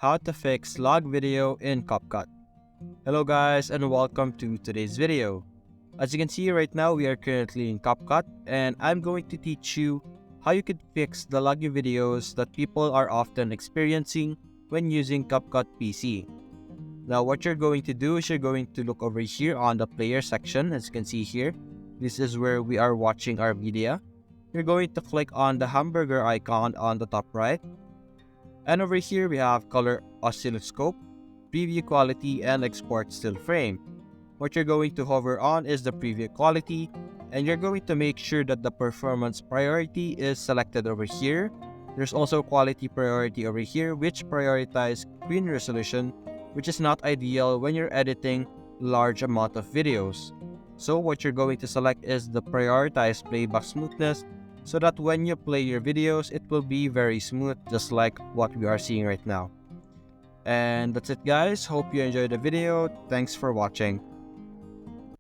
how to fix lag video in Capcut. Hello guys and welcome to today's video. As you can see right now, we are currently in Capcut and I'm going to teach you how you could fix the laggy videos that people are often experiencing when using Capcut PC. Now what you're going to do is you're going to look over here on the player section. As you can see here, this is where we are watching our media. You're going to click on the hamburger icon on the top right. And over here we have color oscilloscope, preview quality, and export still frame. What you're going to hover on is the preview quality, and you're going to make sure that the performance priority is selected over here. There's also quality priority over here, which prioritize screen resolution, which is not ideal when you're editing large amount of videos. So what you're going to select is the prioritize playback smoothness, so that when you play your videos, it will be very smooth, just like what we are seeing right now. And that's it guys, hope you enjoyed the video. Thanks for watching.